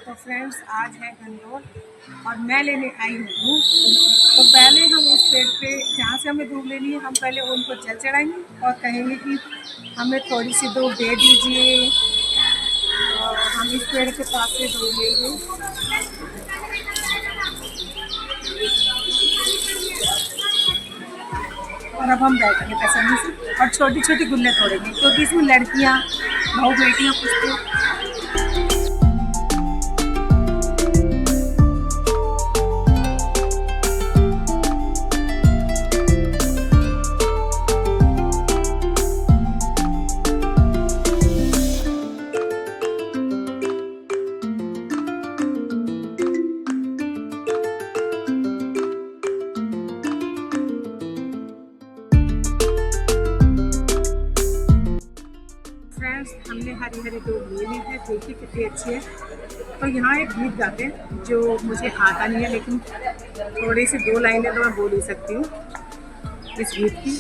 तो फ्रेंड्स आज है गंगौर और मैं लेने आई हूँ धूप। तो पहले हम उस पेड़ पे जहाँ से हमें धूप लेनी है हम पहले उनको जल चढ़ाएंगे और कहेंगे कि हमें थोड़ी सी धूप दे दीजिए। और हम इस पेड़ के पास से धूप लेंगे। और अब हम बैठेंगे तसल्ली से और छोटी छोटी गुल्ले तोड़ेंगे क्योंकि इसमें लड़कियाँ बहू बेटियाँ पूछते। फ्रेंड्स हमने हरी हरी दूध ले ली है, देखिए कितनी अच्छी है। तो यहाँ एक गीत गाते हैं जो मुझे आता नहीं है, लेकिन थोड़ी सी दो लाइनें तो मैं बोल ही सकती हूँ इस गीत की।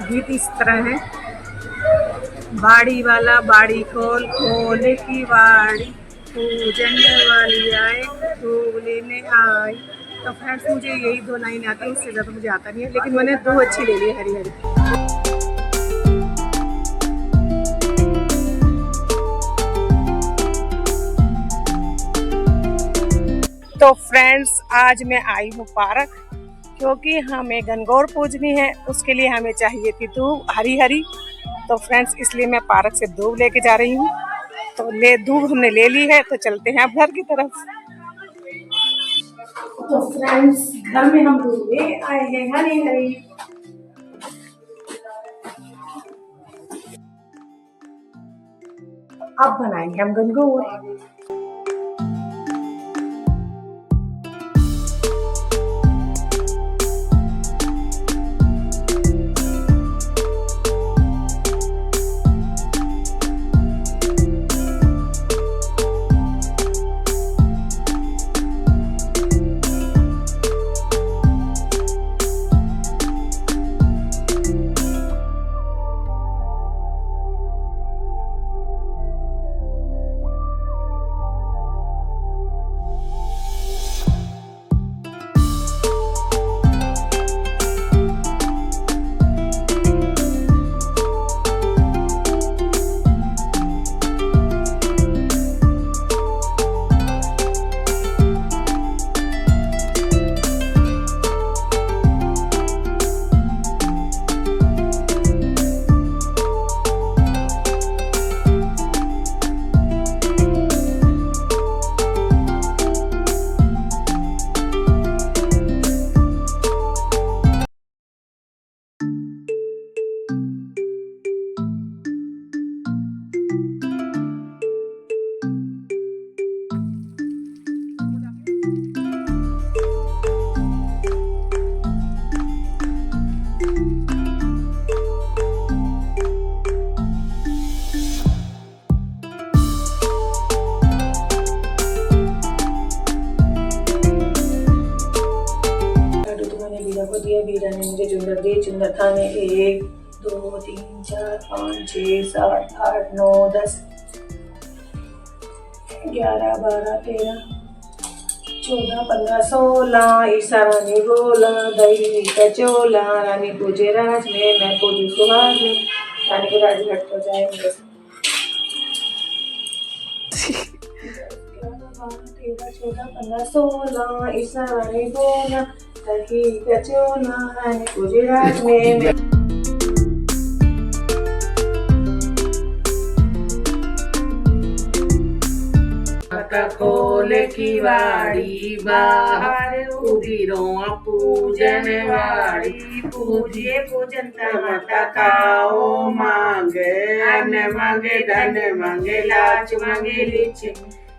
गीत इस तरह है, बाड़ी वाला बाड़ी खोल खोल की बाड़ी, पूजन वाली आए धूप लेने आए। तो फ्रेंड्स मुझे यही दो लाइन आती है, उससे ज़्यादा मुझे आता नहीं है, लेकिन मैंने दो अच्छी ले ली हरी हरी। तो फ्रेंड्स आज मैं आई हूँ पार्क, क्योंकि हमें गंगौर पूजनी है, उसके लिए हमें चाहिए थी धूप हरी हरी। तो फ्रेंड्स इसलिए मैं पार्क से धूप लेके जा रही हूँ। तो धूप हमने ले ली है, तो चलते हैं अब घर की तरफ। तो फ्रेंड्स घर में हम धूप ले आए हैं हरी हरी। अब बनाएंगे हम गंगौर। को दिया, वीरा ने मुझे चुंदर दी, चुंदर थाने 1 2 3 4 5 6 7 8 9 10 11 12 13 14 15 16 ईसा रानी बोला दही का चोला, रानी पूजे राज में मैं पूजी सुहाग में, रानी के राज घट हो जाएंगे। 13 14 15 16 ईसा रानी बोला दही का चोला, रानी पूजे राज में खोल की वाड़ी बाहर उभी रोआ पूजन वाड़ी, पूजिए पूजन माता काओ मांगे, अन्न मांगे धन मांगे लाच मांगे लीच,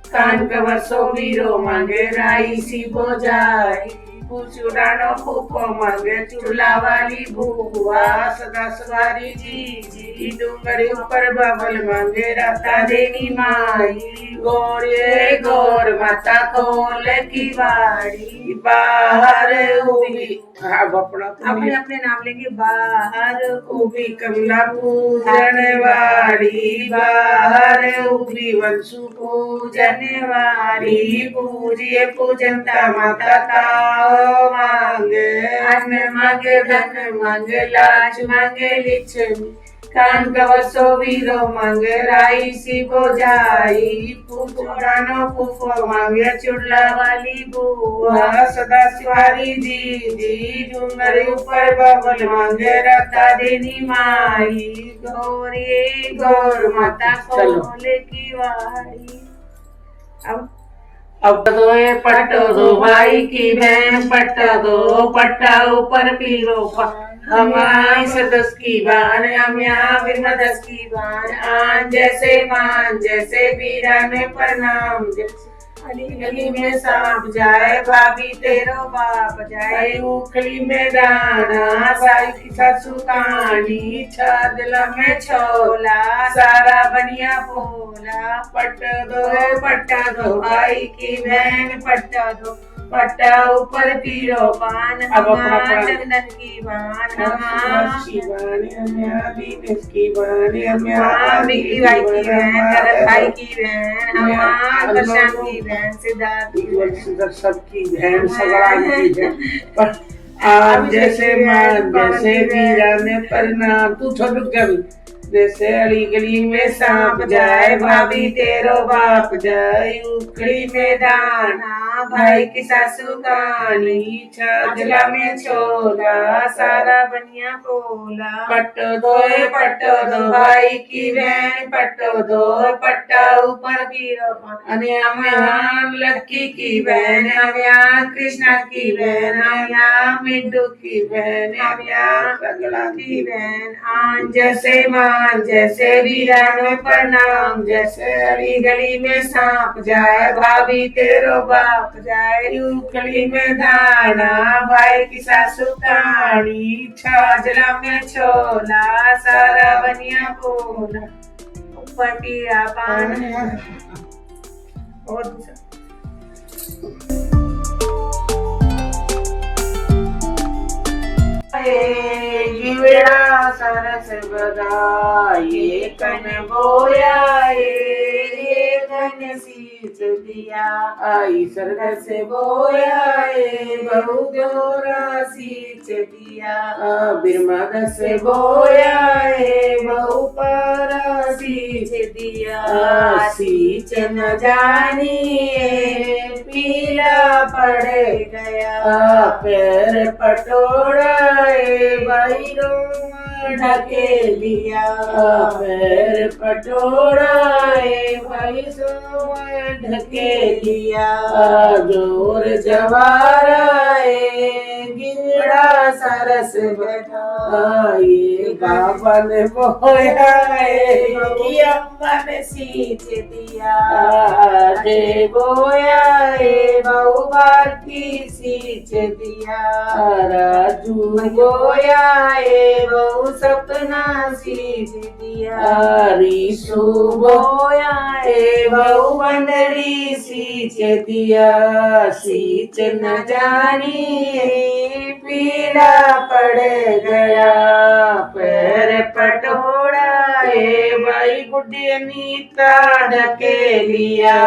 कान कवर सो वीरो मांगे राई सी बोजाई, चूड़ानो फूफो मांगे चूल्हा वाली बुआ, सदा सवारी जी डूंगर ऊपर बबल मांगे राता देनी माई। गोरे गोर माता खोल की बाड़ी, बाहर उभी, अब अपने अपने नाम लेंगे। बाहर उभी कमला पूजन वाली, बाहर उभी वंशु पूजन वाली। पूजिए पूजनता माता ताओ मांगे, अन्न मांगे धन मांगे लाज मांगे लिच्छवी। कान कवसो वीरो मांगे राई सी बोझाई। पुरानो फूफो मांगे चुड़ला वाली बुआ, सदा शिवारी जी डूंगर ऊपर बबल मांगे राता देनी माई। गोरे गोर माता खोले की वाड़ी। अब दोए पट्टो दो भाई की बहन, पट्टा दो पट्टा ऊपर पीरो हमारी सदस की बान, हम यहाँ भी मदस की बान। आन जैसे मान जैसे वीरा में प्रणाम, अली गली में सांप जाए भाभी तेरो बाप जाए। उखली में दाना साई की सासू कहानी, छादला में छोला सारा बनिया पोला। पट्टा दो भाई की बहन, पट्टा दो पट्टा ऊपर पीरो पान, हमारा चंदन की बान, हमारा दीनेश की बान, हमारा बिक्की भाई की बहन, करत भाई की बहन, हमारा दर्शन की बहन, सिद्धार्थ की बहन, सबकी बहन सगरान की बहन। आप जैसे मान जैसे वीरा में प्रणाम, तू छोड़ जा। जैसे अली गली में सांप जाए भाभी तेरो बाप जाए। उखड़ी में दाना भाई की सासू कहानी, छाजला में छोला सारा बनिया पोला। पट्टो दो भाई की बहन, पट्टो दो पट्टा ऊपर पीरो पान। हम यहाँ लक्की की बहन, हम यहाँ कृष्णा की बहन, हम यहाँ मिड्डू की बहन, हम यहाँ सगड़ा की बहन। आन जैसे मान जैसे वीरा में प्रणाम, जैसे अली गली में सांप जाए भाभी तेरो बाप जाए। उखली में दाना भाई की सासू कहानी, छाजला में छोला सारा बनिया पोला। ऊपर पीरा पान और गिवड़ा सरस बगाए कन बोयाए, कन सींच दिया आई सरस बोयाए। बहु गोरा सींच दिया बिरमद से बोयाए, बहु पारा सींच दिया। सींच न जानिए पीला पड़ गया, पैर पटोड़ा भाई ढके लिया। पैर पटोड़ा भाई ढके लिया। जोर जवारा गिरा सरस बैठा, ये बाबा ने बोया अम्मा ने सींच दिया। जे बोया बहु भारती सींच दिया। राजू बोया बहु सपना सींच दिया। रीशु बोया बहु बंदरी सींच दिया। सींच न जानी पीला पड़ गया, पैर पटोड़ा भाई बुढ़ी अनीता ढके लिया।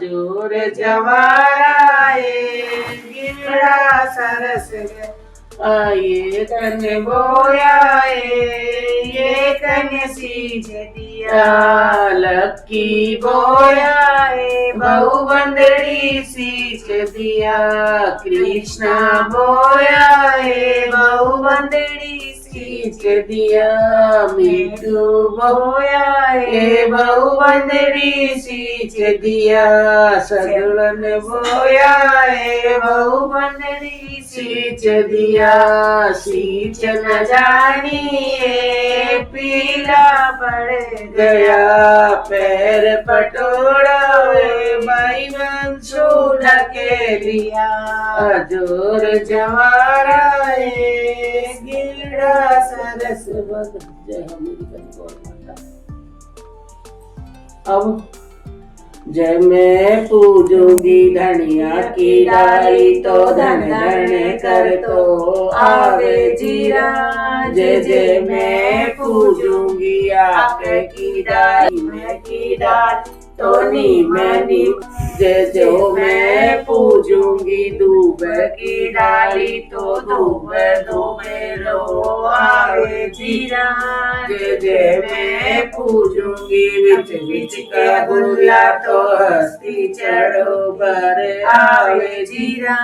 जोर जवारा गिरा सरस ये कन बोया ये कन सींच दिया। लक्की बोया बहु बंदरी सींच दिया। कृष्णा बोया बहु बंदरी सींच दिया। मिट्टू बोया बहु बंदरी सींच दिया। सगुन बोया बहु बंदरी सींच दिया। सींच न जानिए पीला पड़ गया, पैर पटोड़ा बाई वंशो ढके लिया अजोर जवारा गीड़ा सरस बग। जय हो मेरी गौ माता। अब जय मैं पूजूंगी धनिया की डाली तो धन धन कर तो आवे जीरा। जय जय मैं पूजूंगी आपकी डाली में की डाल तो नीम नीम। जय जो मैं पूजूंगी दूब की डाली तो दूब दूबे लो आवे जीरा। जय जय मैं पूजूंगी विच विच का गुला तो हस्ती चढ़ो बर आवे जीरा।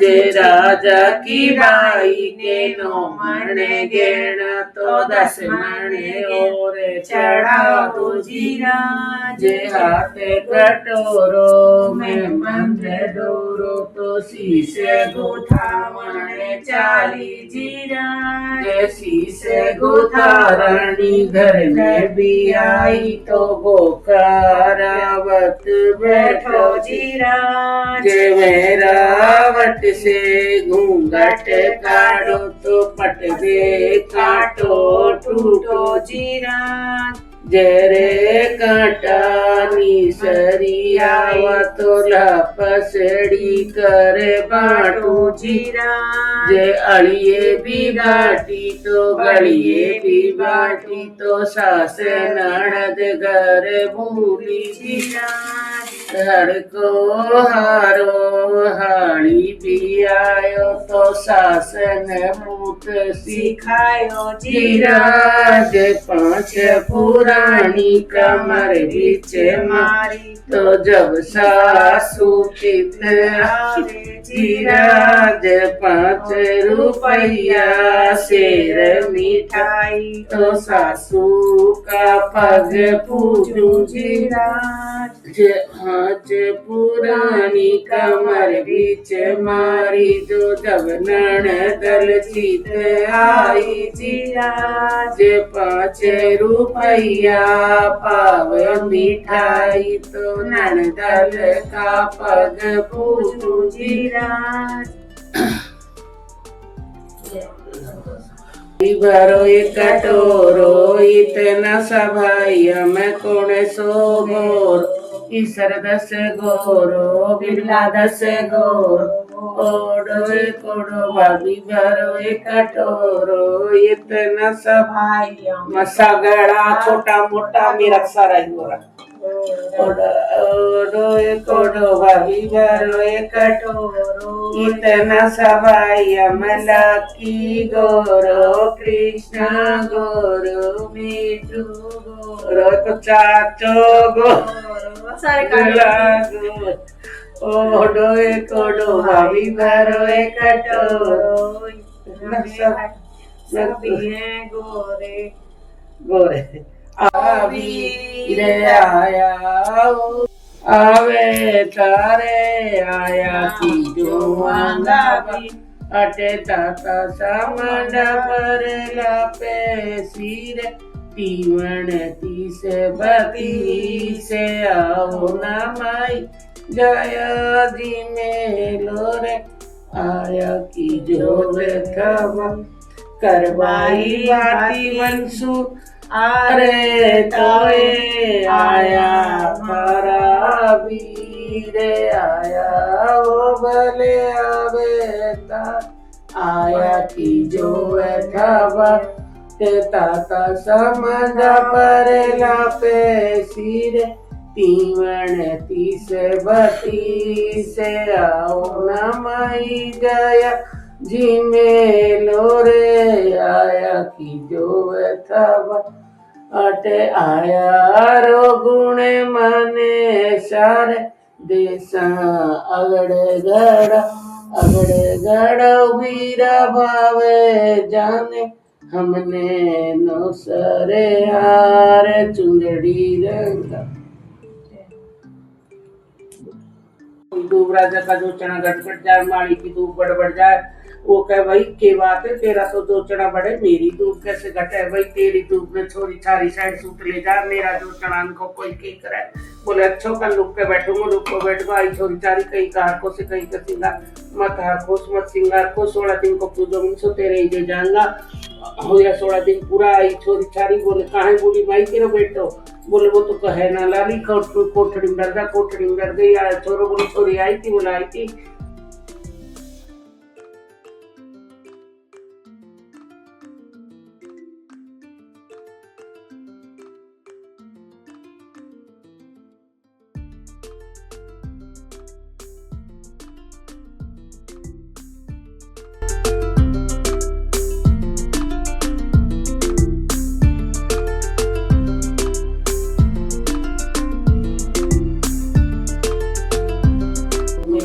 जय राजा की बाई के 9 मन गेण तो 10 मन और चढ़ा दो जीरा। जय हाथ कटोरो में मंत्र डोरो तो शीशे गुथावन 40 जीरा। जय शीशे गुथारणी घर में भी आई तो बोकारावत बैठो जीरा। जय वैरावट से घूंघट काढ़ो तो पट दे काटो टूटो जीरा। जय रे काटानी सरियावा तो लपसड़ी कर बाटू जीरा। जय अड़िए भी बाटी तो गड़िए भी बाटी तो सास ननद घर भूली जीरा। घर को हारो हाड़ी भी आयो तो सासन पूत सिखायो जीरा। जय 5 पुरानी कमर बीच मारी तो जब सासू चित आवे जीरा। जय 5 रुपया शेर मिठाई तो सासू का पग पूजू जीरा। जय 5 पुरानी कमर बीच मारी जो जब ननदल चित आई जीरा। जय 5 रुपया पाव मिठाई तो ननदल का पग पूजू जीरा। भरो एक कटोरो इतना सभाई मैं कोने सो गोर। ईसर 10 गोरो बिरला 10 गोर। ओडो कोडो भाभी भरो एक कटोरो इतना सभाई मसगड़ा छोटा मोटा मेरा सारा ही हो रहा। ओडो कोडो भाभी भरो एक कटोरो इतना सभाई मला की गोरो कृष्ण गोरो मीठू गोरो तो चाचो गोरो सारे गोरो। ओडो कोडो भाभी भरो एक कटोरो सभी हैं गोरे गोरे। अभी रे आया आवे तारे आया की जो मांगा भी अटे ताता सामन पर लापे सिर। 30 बती से आओ ना माई जया जी मेलो रे आया की जो खबर करवाई बाती वंशु। अरे तोए आया मारा वीर आया वो भले आवेता आया की जो खबर ते ताता समझ पर लापे सिर। 30 बती से आओ न माई जया जी मेलो रे आया की जो खबर अटे आया रो गुणे माने सारे देसा अगड़े गड़ वीरा भावे जाने हमने नो सरे हार चुंदड़ी रंगा। डूब राजा का जो चना घट जाए माड़ी की धूप बढ़ जाए वो कहे भाई के बात है, तेरा तो जोचड़ा बढ़े, मेरी दूध कैसे घटे भाई, तेरी दूध में छोरी छारी साइड सूट ले जा, मेरा जोचड़ा को कोई के करे। बोले अच्छो कल लुक के बैठूंगा, लुक को बैठ गो, आई छोरी छारी कहीं कार को से कहीं का सिंगार मत हार खोस मत सिंगार को, 16 दिन को पूजो मुझसे तेरे ही दे जाऊंगा हो या 16 दिन पूरा। आई छोरी छारी बोले कहाँ बूढ़ी माई तेरा बैठो, बोले वो तो कहे ना लाली कोठड़ी में डर गया, कोठड़ी में डर गई। छोरो बोले छोरी आई थी, बोला आई थी।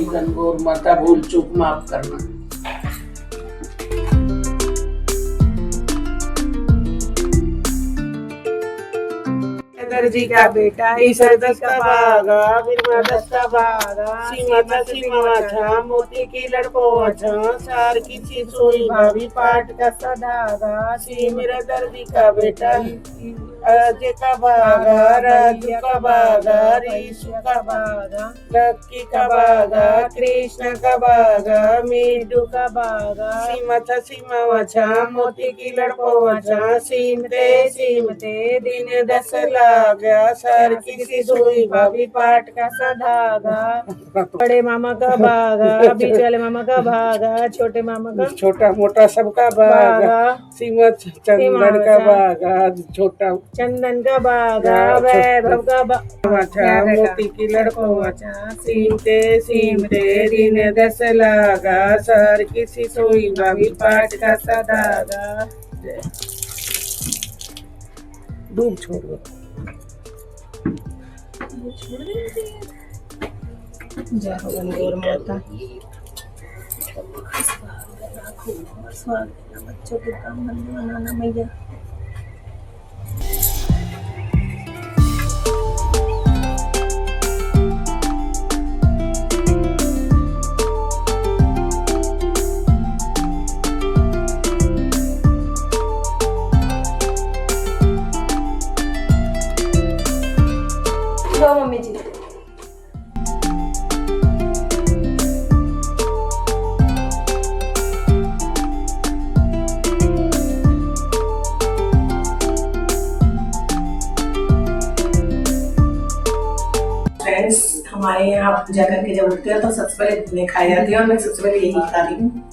गणगौर माता भूल चूक माफ करना। दर्जी का बेटा ईश्वर दस का भागा, बिरमा दस का भागा, सीमा था सीमा था, मोती की लड़को अच्छा, सार की सोई भाभी पाट का सदागा। सी मेरा दर्जी का बेटा, अजय का भागा, राजू का भागा, रीशु का भागा, लक्की का भागा, कृष्ण का भागा, मीडू का भागा। सीमा था सीमा वछा, मोती की लड़को वछा, सीमते सीमते दिन 10 गया, सर की सोई भाभी पाट का सधागा। बड़े मामा का भागा, बीच वाले मामा का भागा, छोटे मामा का छोटा मोटा सबका भागा, सीमा चंदन का भागा, छोटा चंदन का भागा, वैभव का भागा, मोती की लड़को वचा, सीमते सीमते दिन 10 लागा, सर की सोई भाभी पाट का सधागा। डूब छोड़ दो, जय हो गणगौर माता। बच्चों के काम बनाना मैया। मम्मी जी फ्रेंड्स, हमारे यहाँ पूजा करके जब उठते हैं तो सबसे पहले खाई जाती है और मैं सबसे पहले यही खा रही हूँ।